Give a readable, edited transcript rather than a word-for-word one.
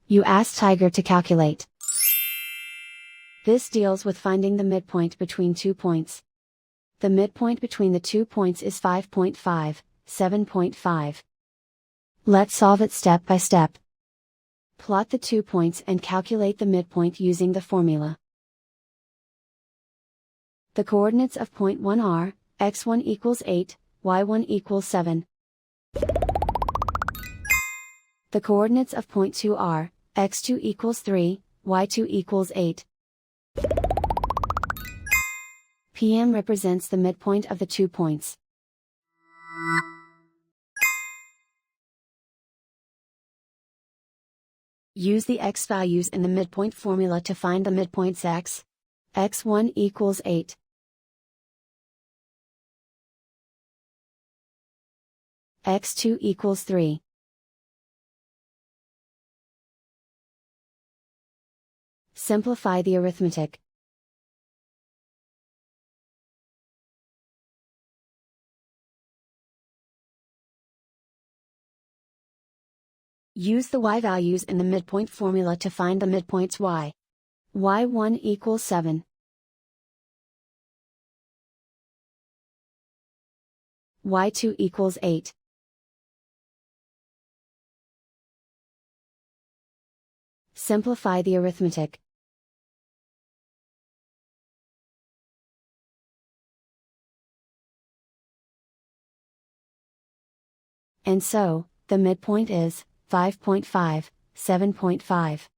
You ask Tiger to calculate. This deals with finding the midpoint between 2 points. The midpoint between the 2 points is 5.5, 7.5. Let's solve it step by step. Plot the 2 points and calculate the midpoint using the formula. The coordinates of point 1 are, x1 equals 8, y1 equals 7. The coordinates of point 2 are, x2 equals 3, y2 equals 8. PM represents the midpoint of the 2 points. Use the x values in the midpoint formula to find the midpoints x. x1 equals 8. x2 equals 3. Simplify the arithmetic. Use the y values in the midpoint formula to find the midpoints y. y1 equals 7. y2 equals 8. Simplify the arithmetic. And so, the midpoint is 5.5, 7.5.